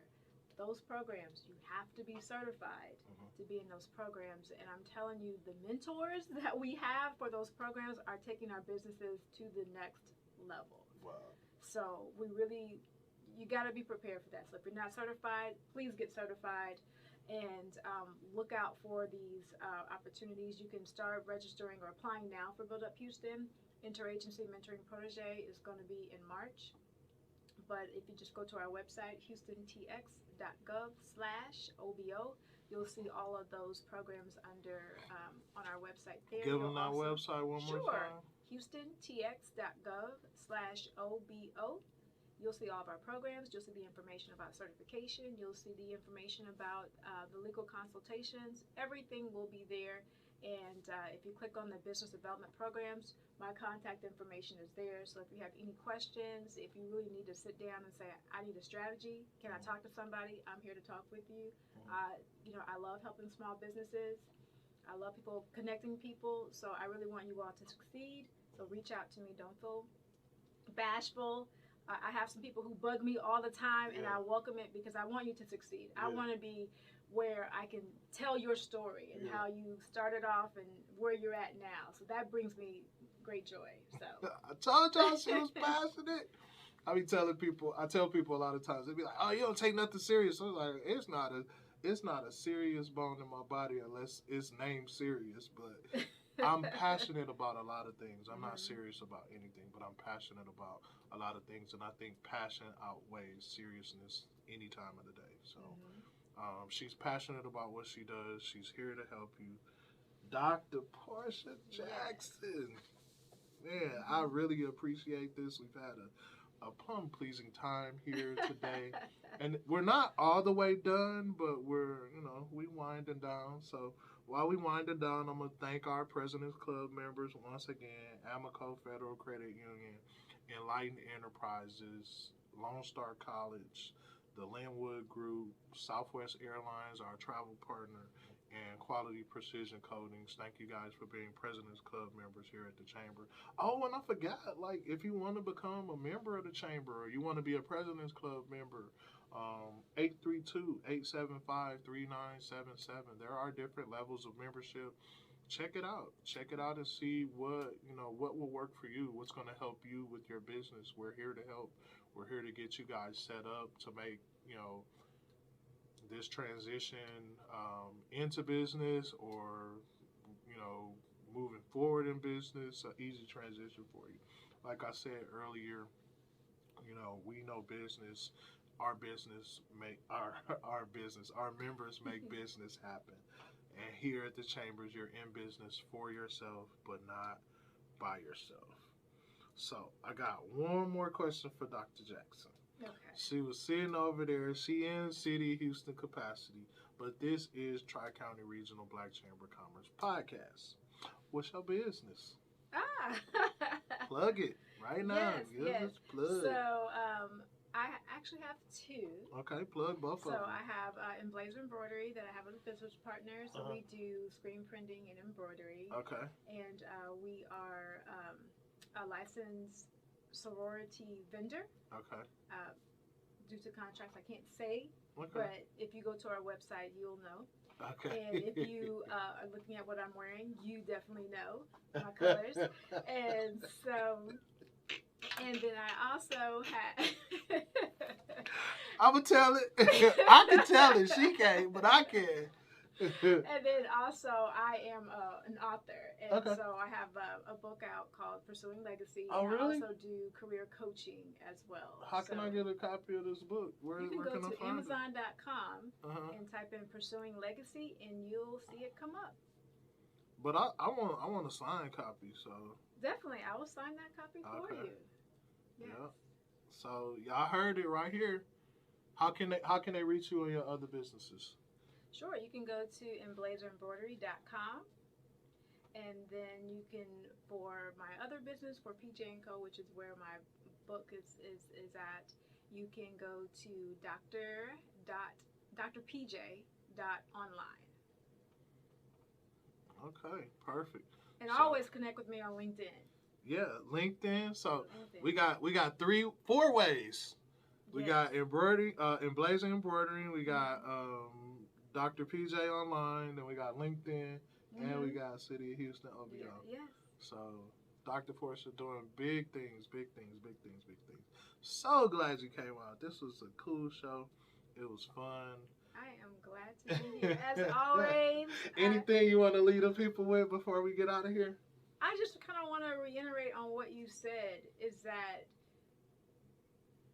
Those programs, you have to be certified to be in those programs. And I'm telling you, the mentors that we have for those programs are taking our businesses to the next level. Wow. So you got to be prepared for that. So if you're not certified, please get certified and look out for these opportunities. You can start registering or applying now for Build Up Houston. Interagency Mentoring Protege is going to be in March. But if you just go to our website, houstontx.gov/OBO, you'll see all of those programs on our website there. Give them our website one more time. houstontx.gov/OBO. You'll see all of our programs. You'll see the information about certification. You'll see the information about the legal consultations. Everything will be there. And if you click on the business development programs, my contact information is there. So if you have any questions, if you really need to sit down and say, I need a strategy, can I talk to somebody? I'm here to talk with you. I love helping small businesses. I love people connecting people. So I really want you all to succeed. So reach out to me. Don't feel bashful. I have some people who bug me all the time, and I welcome it because I want you to succeed. I want to be where I can tell your story and how you started off and where you're at now. So that brings me great joy. So I told y'all she was passionate. I tell people a lot of times, they be like, "Oh, you don't take nothing serious." I was like, it's not a serious bone in my body unless it's named serious, but I'm passionate about a lot of things. I'm not serious about anything, but I'm passionate about a lot of things, and I think passion outweighs seriousness any time of the day. So she's passionate about what she does. She's here to help you. Dr. Porscha Jackson. Man, I really appreciate this. We've had a plum-pleasing time here today. And we're not all the way done, but we winding down. So while we winding down, I'm going to thank our President's Club members once again, Amico Federal Credit Union, Enlightened Enterprises, Lone Star College, the Linwood Group, Southwest Airlines, our travel partner, and Quality Precision Coatings. Thank you guys for being President's Club members here at the Chamber. Oh, and I forgot, if you want to become a member of the Chamber or you want to be a President's Club member, 832-875-3977. There are different levels of membership. Check it out. Check it out and see what will work for you, what's going to help you with your business. We're here to help. We're here to get you guys set up to make, this transition into business or, moving forward in business, an easy transition for you. Like I said earlier, we know business. Our members make business happen. And here at the Chambers, you're in business for yourself, but not by yourself. So I got one more question for Dr. Jackson. Okay. She was sitting over there. She in City of Houston capacity, but this is Tri-County Regional Black Chamber of Commerce podcast. What's your business? Plug it right now. Yes. Plug. So I actually have two. Okay, plug both of them. So I have Blazer Embroidery that I have with a business partner. So we do screen printing and embroidery. Okay. And we are a licensed sorority vendor. Okay. Due to contracts, I can't say, okay. But if you go to our website, you'll know. Okay. And if you are looking at what I'm wearing, you definitely know my colors. And then I also have. I'm gonna tell it. I can tell it. She can't, but I can. And then also, I am an author, and so I have a book out called Pursuing Legacy. Oh, really? I also do career coaching as well. How can I get a copy of this book? You can go to find Amazon.com and type in Pursuing Legacy, and you'll see it come up. But I want a signed copy, so definitely, I will sign that copy for you. Yes. Yeah. So y'all heard it right here. How can they reach you on your other businesses? Sure, you can go to emblazerembroidery.com, and then you can, for my other business, for PJ & Co., which is where my book is at, you can go to drpj.online. Okay, perfect. And always connect with me on LinkedIn. Yeah, LinkedIn. So we got 4 ways. We got embroidery, Emblazing Embroidery. We got Dr. PJ Online. Then we got LinkedIn, and we got City of Houston OVO. Yes. So Dr. Porscha doing big things. So glad you came out. This was a cool show. It was fun. I am glad to be here as always. Anything you want to lead the people with before we get out of here? I just kind of want to reiterate on what you said, is that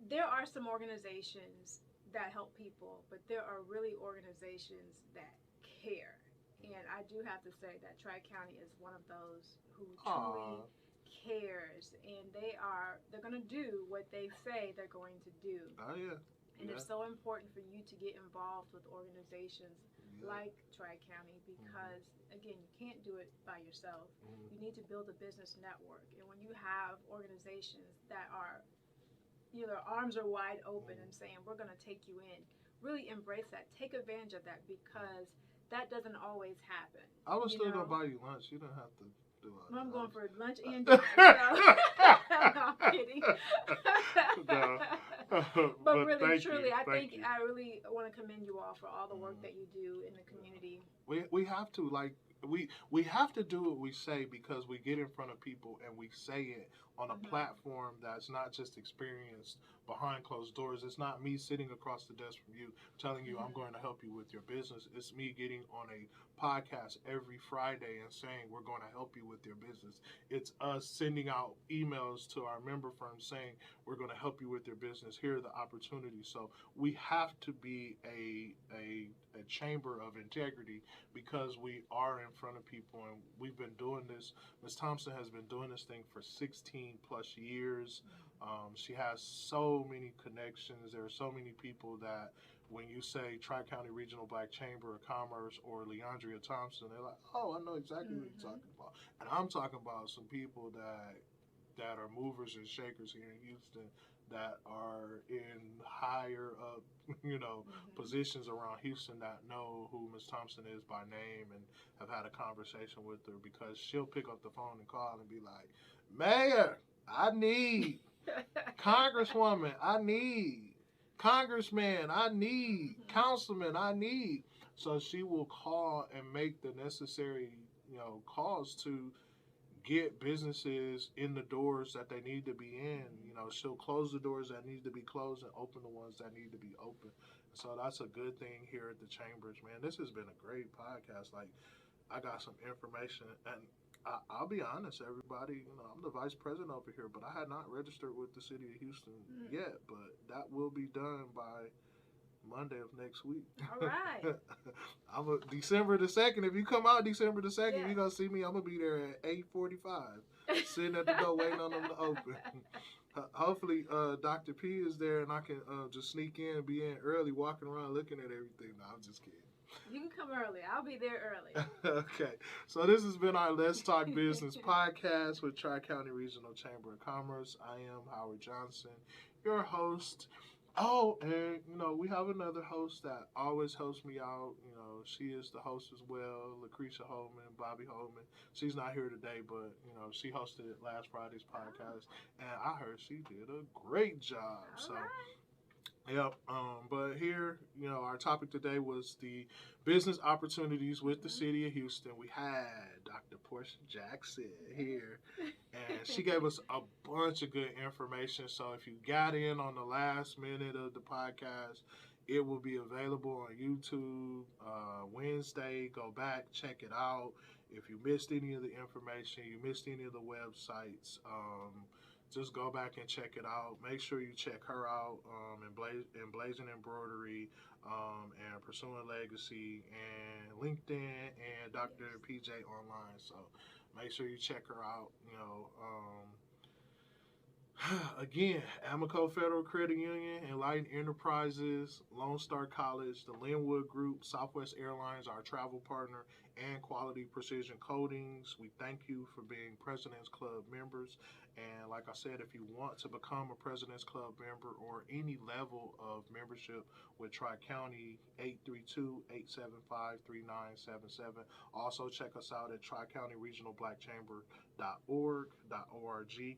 there are some organizations that help people, but there are really organizations that care. And I do have to say that Tri-County is one of those who truly cares, and they're going to do what they say they're going to do. Oh, yeah. And it's so important for you to get involved with organizations like Tri-County because, again, you can't do it by yourself. You need to build a business network. And when you have organizations that are, their arms are wide open and saying, we're going to take you in, really embrace that. Take advantage of that because that doesn't always happen. I was still going to buy you lunch. You don't have to do it. Well, I'm going for lunch and dinner. No, I'm kidding. But really, truly, I really want to commend you all for all the work that you do in the community. We have to, like, we have to do what we say because we get in front of people and we say it on a platform that's not just experienced behind closed doors. It's not me sitting across the desk from you telling you I'm going to help you with your business. It's me getting on a podcast every Friday and saying we're going to help you with your business. It's us sending out emails to our member firms saying we're going to help you with your business. Here are the opportunities. So we have to be a chamber of integrity because we are in front of people and we've been doing this. Ms. Thompson has been doing this thing for 16 plus years. She has so many connections. There are so many people that when you say Tri-County Regional Black Chamber of Commerce or Leandria Thompson, they're like, oh, I know exactly what you're talking about. And I'm talking about some people that are movers and shakers here in Houston that are in higher up, positions around Houston that know who Ms. Thompson is by name and have had a conversation with her because she'll pick up the phone and call and be like, Mayor, I need, Congresswoman, I need, Congressman, I need, Councilman, I need. So she will call and make the necessary, calls to get businesses in the doors that they need to be in. She'll close the doors that need to be closed and open the ones that need to be open. So that's a good thing here at the Chambers, man. This has been a great podcast. Like, I got some information, and I'll be honest, everybody, I'm the vice president over here, but I had not registered with the city of Houston yet, but that will be done by Monday of next week. All right. December the 2nd. If you come out December the 2nd, you're going to see me. I'm going to be there at 8:45, sitting at the door waiting on them to open. Hopefully, Dr. P is there and I can just sneak in and be in early, walking around looking at everything. No, I'm just kidding. You can come early. I'll be there early. Okay. So this has been our Let's Talk Business podcast with Tri-County Regional Chamber of Commerce. I am Howard Johnson, your host. Oh, and, we have another host that always helps me out. She is the host as well, Lucretia Holman, Bobby Holman. She's not here today, but, she hosted last Friday's podcast, and I heard she did a great job. All right. Yep. But here, our topic today was the business opportunities with the city of Houston. We had Dr. Porscha Jackson here, and she gave us a bunch of good information. So if you got in on the last minute of the podcast, it will be available on YouTube Wednesday. Go back, check it out. If you missed any of the information, you missed any of the websites, just go back and check it out. Make sure you check her out in Blazing Embroidery and Pursuing Legacy and LinkedIn and Dr. PJ Online. So make sure you check her out. Again, Amico Federal Credit Union, Enlightened Enterprises, Lone Star College, the Linwood Group, Southwest Airlines, our travel partner, and Quality Precision Coatings. We thank you for being President's Club members. And like I said, if you want to become a President's Club member or any level of membership with Tri-County, 832-875-3977. Also check us out at tricountyregionalblackchamber.org.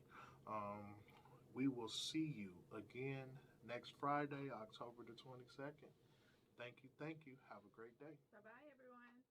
We will see you again next Friday, October the 22nd. Thank you. Have a great day. Bye-bye, everyone.